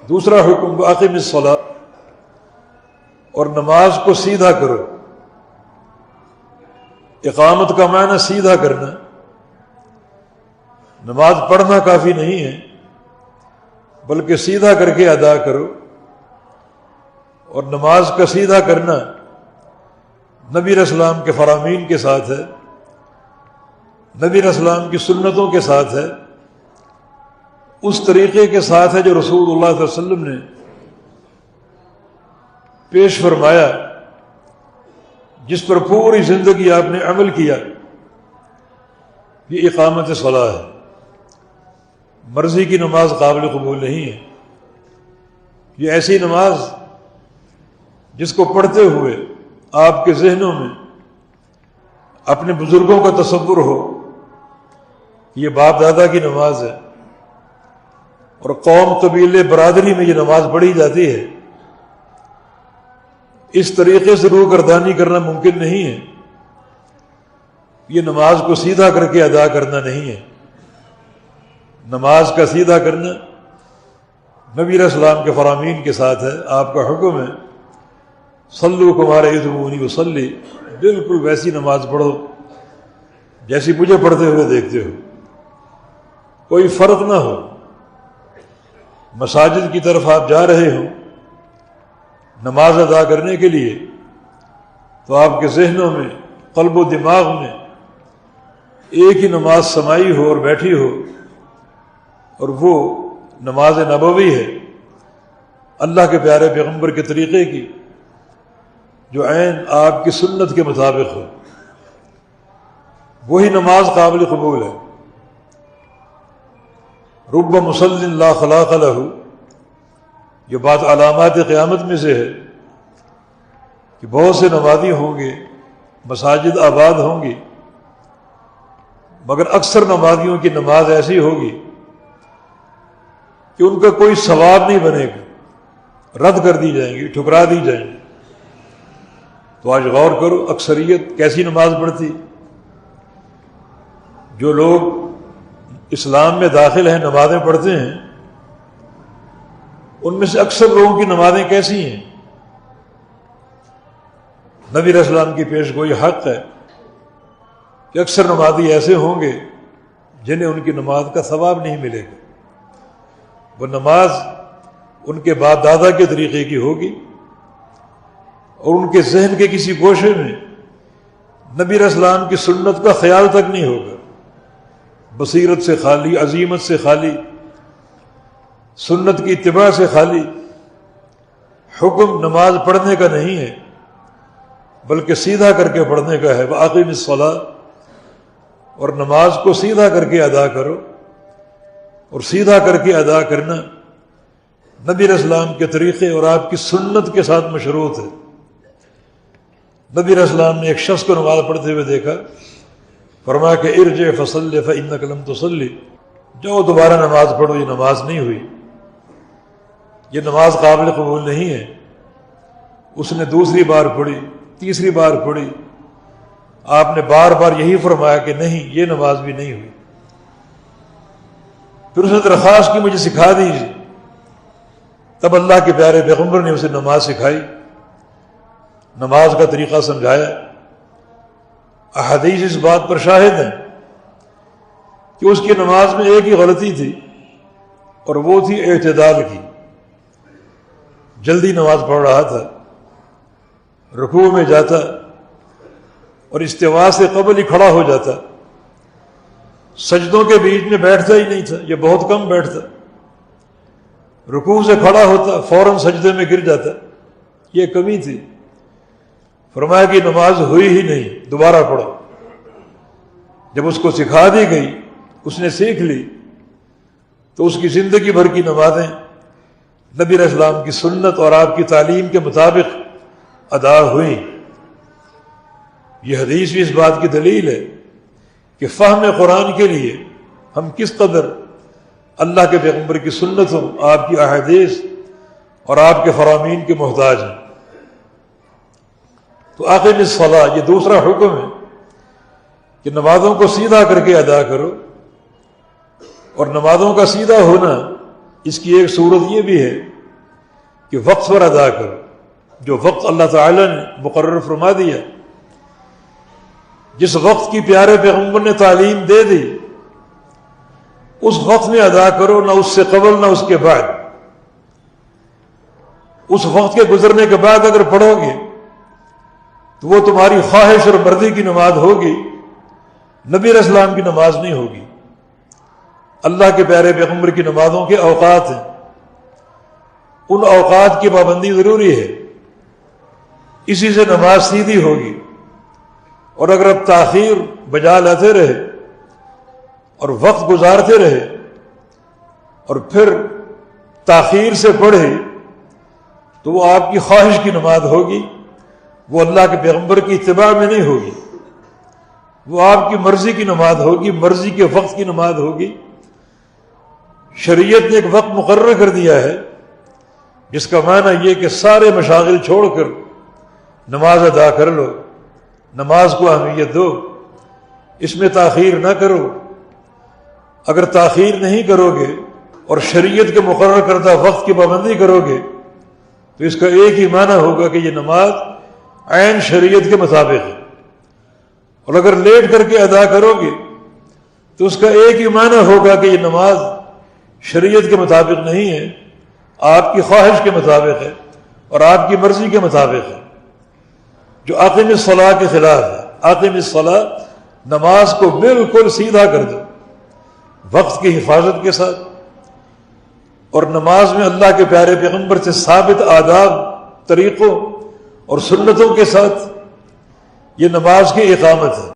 دوسرا حکم اقیم الصلاۃ، اور نماز کو سیدھا کرو۔ اقامت کا معنی سیدھا کرنا، نماز پڑھنا کافی نہیں ہے بلکہ سیدھا کر کے ادا کرو۔ اور نماز کا سیدھا کرنا نبی علیہ السلام کے فرامین کے ساتھ ہے، نبی علیہ السلام کی سنتوں کے ساتھ ہے، اس طریقے کے ساتھ ہے جو رسول اللہ صلی اللہ علیہ وسلم نے پیش فرمایا، جس پر پوری زندگی آپ نے عمل کیا۔ یہ اقامت صلاح ہے۔ مرضی کی نماز قابل قبول نہیں ہے۔ یہ ایسی نماز جس کو پڑھتے ہوئے آپ کے ذہنوں میں اپنے بزرگوں کا تصور ہو، یہ باپ دادا کی نماز ہے اور قوم قبیلے برادری میں یہ نماز پڑھی جاتی ہے، اس طریقے سے روح گردانی کرنا ممکن نہیں ہے۔ یہ نماز کو سیدھا کر کے ادا کرنا نہیں ہے۔ نماز کا سیدھا کرنا نبی علیہ السلام کے فرامین کے ساتھ ہے۔ آپ کا حکم ہے صلو کما رأیتمونی اصلی، بالکل ویسی نماز پڑھو جیسی مجھے پڑھتے ہوئے دیکھتے ہو، کوئی فرق نہ ہو۔ مساجد کی طرف آپ جا رہے ہو نماز ادا کرنے کے لیے تو آپ کے ذہنوں میں، قلب و دماغ میں ایک ہی نماز سمائی ہو اور بیٹھی ہو، اور وہ نماز نبوی ہے، اللہ کے پیارے پیغمبر کے طریقے کی، جو عین آپ کی سنت کے مطابق ہو، وہی نماز قابل قبول ہے۔ رب مصل لا خلاق لہ، یہ بات علامات قیامت میں سے ہے کہ بہت سے نمازی ہوں گے، مساجد آباد ہوں گی، مگر اکثر نمازیوں کی نماز ایسی ہوگی کہ ان کا کوئی ثواب نہیں بنے گا، رد کر دی جائیں گی، ٹھکرا دی جائیں گی۔ تو آج غور کرو اکثریت کیسی نماز پڑھتی۔ جو لوگ اسلام میں داخل ہیں، نمازیں پڑھتے ہیں، ان میں سے اکثر لوگوں کی نمازیں کیسی ہیں؟ نبی علیہ السلام کی پیش گوئی حق ہے کہ اکثر نمازی ایسے ہوں گے جنہیں ان کی نماز کا ثواب نہیں ملے گا۔ وہ نماز ان کے باپ دادا کے طریقے کی ہوگی اور ان کے ذہن کے کسی گوشے میں نبی علیہ السلام کی سنت کا خیال تک نہیں ہوگا، بصیرت سے خالی، عزیمت سے خالی، سنت کی اتباع سے خالی۔ حکم نماز پڑھنے کا نہیں ہے بلکہ سیدھا کر کے پڑھنے کا ہے۔ وَأَقِمِ الصَّلَاةَ، اور نماز کو سیدھا کر کے ادا کرو، اور سیدھا کر کے ادا کرنا نبی علیہ السلام کے طریقے اور آپ کی سنت کے ساتھ مشروط ہے۔ نبی علیہ السلام نے ایک شخص کو نماز پڑھتے ہوئے دیکھا، فرمایا کہ ارجع فصلی فإنک لم تصلی، جاؤ دوبارہ نماز پڑھو، یہ نماز نہیں ہوئی، یہ نماز قابل قبول نہیں ہے۔ اس نے دوسری بار پڑھی، تیسری بار پڑھی، آپ نے بار بار یہی فرمایا کہ نہیں، یہ نماز بھی نہیں ہوئی۔ پھر اس نے درخواست کی مجھے سکھا دیجیے، تب اللہ کے پیارے پیغمبر نے اسے نماز سکھائی، نماز کا طریقہ سمجھایا۔ احادیث اس بات پر شاہد ہیں کہ اس کی نماز میں ایک ہی غلطی تھی اور وہ تھی اعتدال کی۔ جلدی نماز پڑھ رہا تھا، رکوع میں جاتا اور استوا سے قبل ہی کھڑا ہو جاتا، سجدوں کے بیچ میں بیٹھتا ہی نہیں تھا، یہ بہت کم بیٹھتا، رکوع سے کھڑا ہوتا فوراً سجدے میں گر جاتا، یہ کمی تھی۔ فرمایا کہ نماز ہوئی ہی نہیں، دوبارہ پڑھو۔ جب اس کو سکھا دی گئی، اس نے سیکھ لی، تو اس کی زندگی بھر کی نمازیں نبی علیہ السلام کی سنت اور آپ کی تعلیم کے مطابق ادا ہوئی۔ یہ حدیث بھی اس بات کی دلیل ہے کہ فہم قرآن کے لیے ہم کس قدر اللہ کے پیغمبر کی سنتوں، آپ کی احادیث اور آپ کے فرامین کے محتاج ہیں۔ تو اقیم الصلاۃ، یہ دوسرا حکم ہے کہ نمازوں کو سیدھا کر کے ادا کرو، اور نمازوں کا سیدھا ہونا اس کی ایک صورت یہ بھی ہے کہ وقت پر ادا کرو، جو وقت اللہ تعالیٰ نے مقرر فرما دیا، جس وقت کی پیارے پیغمبر نے تعلیم دے دی، اس وقت میں ادا کرو، نہ اس سے قبل نہ اس کے بعد۔ اس وقت کے گزرنے کے بعد اگر پڑھو گے تو وہ تمہاری خواہش اور مرضی کی نماز ہوگی، نبی علیہ السلام کی نماز نہیں ہوگی۔ اللہ کے پیارے پیغمبر کی نمازوں کے اوقات ہیں، ان اوقات کی پابندی ضروری ہے، اسی سے نماز سیدھی ہوگی۔ اور اگر اب تاخیر بجا لاتے رہے اور وقت گزارتے رہے اور پھر تاخیر سے پڑھے تو وہ آپ کی خواہش کی نماز ہوگی، وہ اللہ کے پیغمبر کی اتباع میں نہیں ہوگی، وہ آپ کی مرضی کی نماز ہوگی، مرضی کے وقت کی نماز ہوگی۔ شریعت نے ایک وقت مقرر کر دیا ہے جس کا معنی یہ کہ سارے مشاغل چھوڑ کر نماز ادا کر لو، نماز کو اہمیت دو، اس میں تاخیر نہ کرو۔ اگر تاخیر نہیں کرو گے اور شریعت کے مقرر کردہ وقت کی پابندی کرو گے تو اس کا ایک ہی معنی ہوگا کہ یہ نماز عین شریعت کے مطابق ہے، اور اگر لیٹ کر کے ادا کرو گے تو اس کا ایک ہی معنی ہوگا کہ یہ نماز شریعت کے مطابق نہیں ہے، آپ کی خواہش کے مطابق ہے اور آپ کی مرضی کے مطابق ہے، جو اقیم الصلاۃ کے خلاف ہے۔ اقیم الصلاۃ، نماز کو بالکل سیدھا کر دو وقت کی حفاظت کے ساتھ، اور نماز میں اللہ کے پیارے پیغمبر سے ثابت آداب، طریقوں اور سنتوں کے ساتھ یہ نماز کی اقامت ہے۔